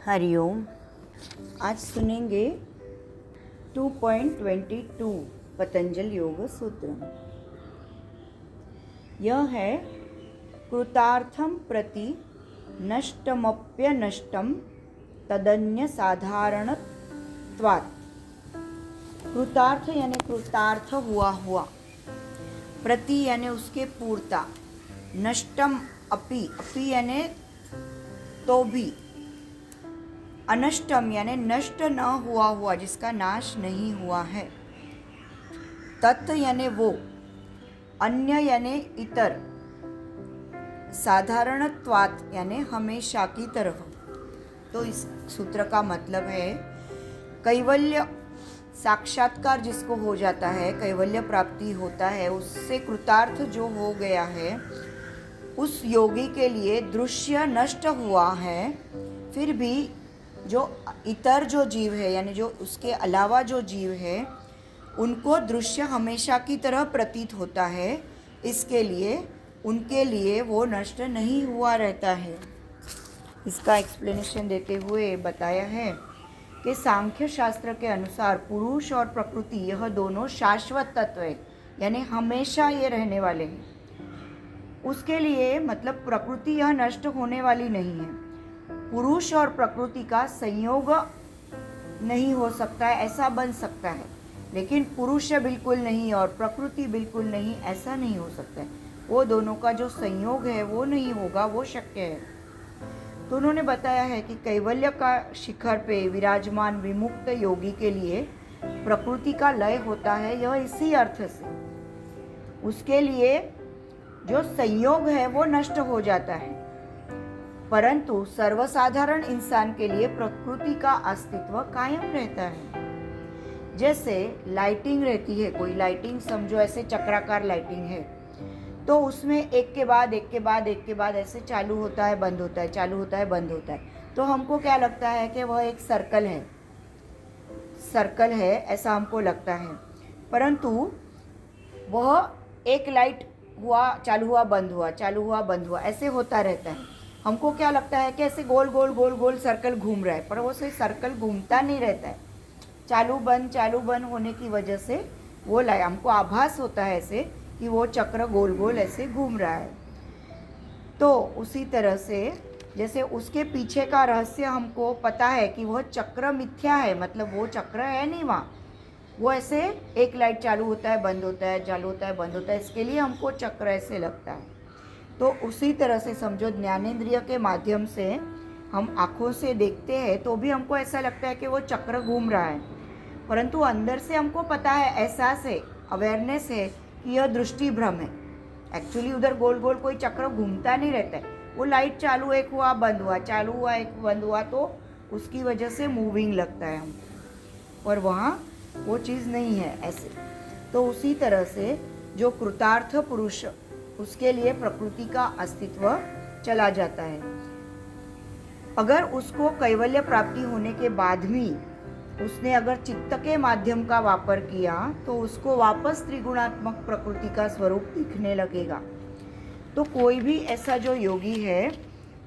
हरिओम। आज सुनेंगे 2.22 पतंजल योग सूत्र। यह है कृतार्थम प्रति नष्टमप्यनष्टम तदन्य साधारणत्वात्। कृतार्थ यानी कृतार्थ हुआ, प्रति यानी उसके पूर्ता, नष्टम अपि यानी तो भी, अनष्टम यानी नष्ट न हुआ जिसका नाश नहीं हुआ है, तत् यानी वो, अन्य यानी इतर, साधारणत्वात् यानी हमेशा की तरह। तो इस सूत्र का मतलब है कैवल्य साक्षात्कार जिसको हो जाता है, कैवल्य प्राप्ति होता है, उससे कृतार्थ जो हो गया है, उस योगी के लिए दृश्य नष्ट हुआ है, फिर भी जो इतर जो जीव है यानी जो उसके अलावा जो जीव है उनको दृश्य हमेशा की तरह प्रतीत होता है, इसके लिए उनके लिए वो नष्ट नहीं हुआ रहता है। इसका एक्सप्लेनेशन देते हुए बताया है कि सांख्य शास्त्र के अनुसार पुरुष और प्रकृति यह दोनों शाश्वत तत्व है, यानी हमेशा ये रहने वाले हैं। उसके लिए मतलब प्रकृति यह नष्ट होने वाली नहीं है। पुरुष और प्रकृति का संयोग नहीं हो सकता है, ऐसा बन सकता है, लेकिन पुरुष बिल्कुल नहीं और प्रकृति बिल्कुल नहीं, ऐसा नहीं हो सकता है। वो दोनों का जो संयोग है वो नहीं होगा, वो शक्य है। तो उन्होंने बताया है कि कैवल्य का शिखर पे विराजमान विमुक्त योगी के लिए प्रकृति का लय होता है, यह इसी अर्थ से उसके लिए जो संयोग है वो नष्ट हो जाता है, परंतु सर्वसाधारण इंसान के लिए प्रकृति का अस्तित्व कायम रहता है। जैसे लाइटिंग रहती है, कोई लाइटिंग समझो ऐसे चक्राकार लाइटिंग है, तो उसमें एक के बाद एक ऐसे चालू होता है, बंद होता है, चालू होता है, बंद होता है। तो हमको क्या लगता है कि वह एक सर्कल है, ऐसा हमको लगता है, परंतु वह एक लाइट हुआ, चालू हुआ, बंद हुआ, चालू हुआ, बंद हुआ, ऐसे होता रहता है। हमको क्या लगता है कि ऐसे गोल गोल सर्कल घूम रहा है, पर वो से सर्कल घूमता नहीं रहता है। चालू बंद होने की वजह से वो हमको आभास होता है ऐसे कि वो चक्र गोल गोल ऐसे घूम रहा है। तो उसी तरह से जैसे उसके पीछे का रहस्य हमको पता है कि वह चक्र मिथ्या है, मतलब वो चक्र है नहीं वहाँ, वो ऐसे एक लाइट चालू होता है, बंद होता है, चालू होता है, बंद होता है, इसके लिए हमको चक्र ऐसे लगता है। तो उसी तरह से समझो ज्ञानेंद्रिय के माध्यम से हम आँखों से देखते हैं तो भी हमको ऐसा लगता है कि वो चक्र घूम रहा है, परंतु अंदर से हमको पता है, एहसास है, अवेयरनेस है कि यह दृष्टि भ्रम है। एक्चुअली उधर गोल गोल कोई चक्र घूमता नहीं रहता है, वो लाइट चालू एक हुआ, बंद हुआ, चालू हुआ, एक बंद हुआ, तो उसकी वजह से मूविंग लगता है हमको, और वहाँ वो चीज़ नहीं है ऐसे। तो उसी तरह से जो कृतार्थ पुरुष, उसके लिए प्रकृति का अस्तित्व चला जाता है। अगर उसको कैवल्य प्राप्ति होने के बाद भी उसने अगर चित्त के माध्यम का वापर किया तो उसको वापस त्रिगुणात्मक प्रकृति का स्वरूप दिखने लगेगा। तो कोई भी ऐसा जो योगी है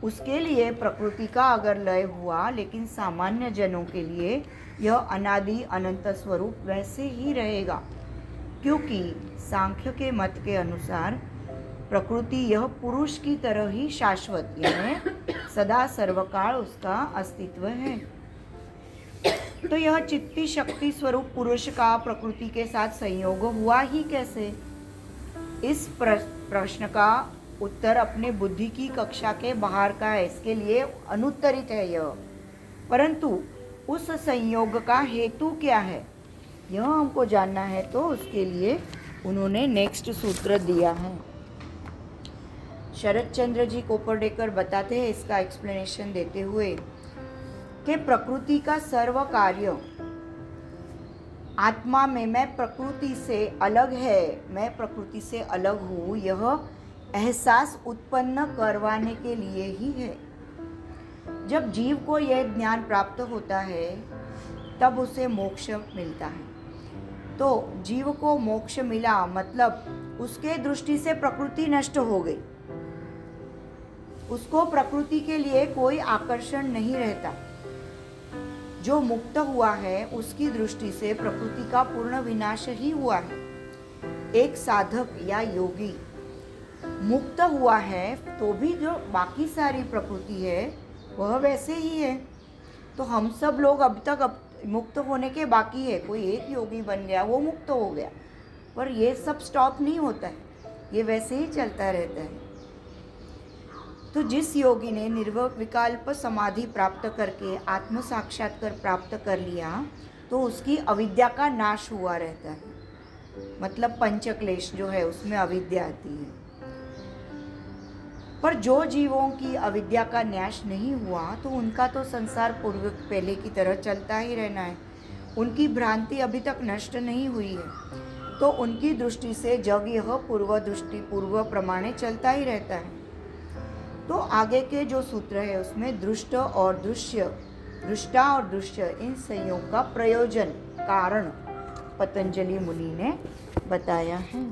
उसके लिए प्रकृति का अगर लय हुआ, लेकिन सामान्य जनों के लिए यह अनादि अनंत स्वरूप वैसे ही रहेगा, क्योंकि सांख्य के मत के अनुसार प्रकृति यह पुरुष की तरह ही शाश्वत यानी सदा सर्वकाल उसका अस्तित्व है। तो यह चित्ती शक्ति स्वरूप पुरुष का प्रकृति के साथ संयोग हुआ ही कैसे? इस प्रश्न का उत्तर अपने बुद्धि की कक्षा के बाहर का है, इसके लिए अनुत्तरित है यह, परंतु उस संयोग का हेतु क्या है यह हमको जानना है। तो उसके लिए उन्होंने नेक्स्ट सूत्र दिया है। शरद चंद्र जी कोपरडेकर बताते हैं इसका एक्सप्लेनेशन देते हुए कि प्रकृति का सर्व कार्य आत्मा में मैं प्रकृति से अलग है, मैं प्रकृति से अलग हूँ, यह एहसास उत्पन्न करवाने के लिए ही है। जब जीव को यह ज्ञान प्राप्त होता है तब उसे मोक्ष मिलता है। तो जीव को मोक्ष मिला मतलब उसके दृष्टि से प्रकृति नष्ट हो गई, उसको प्रकृति के लिए कोई आकर्षण नहीं रहता, जो मुक्त हुआ है उसकी दृष्टि से प्रकृति का पूर्ण विनाश ही हुआ है। एक साधक या योगी मुक्त हुआ है तो भी जो बाकी सारी प्रकृति है वह वैसे ही है। तो हम सब लोग अब तक मुक्त होने के बाकी है। कोई एक योगी बन गया, वो मुक्त हो गया, पर ये सब स्टॉप नहीं होता है, ये वैसे ही चलता रहता है। तो जिस योगी ने निर्विकल्प समाधि प्राप्त करके आत्म साक्षात्कार प्राप्त कर लिया तो उसकी अविद्या का नाश हुआ रहता है। मतलब पंचक्लेश जो है उसमें अविद्या आती है। पर जो जीवों की अविद्या का नाश नहीं हुआ तो उनका तो संसार पूर्व पहले की तरह चलता ही रहना है। उनकी भ्रांति अभी तक नष्ट नहीं हुई है, तो उनकी दृष्टि से जग यह पूर्व दृष्टि पूर्व प्रमाणे चलता ही रहता है। तो आगे के जो सूत्र है उसमें दृष्ट और दृश्य, दृष्टा और दृश्य, इन संयोग का प्रयोजन कारण पतंजलि मुनि ने बताया है।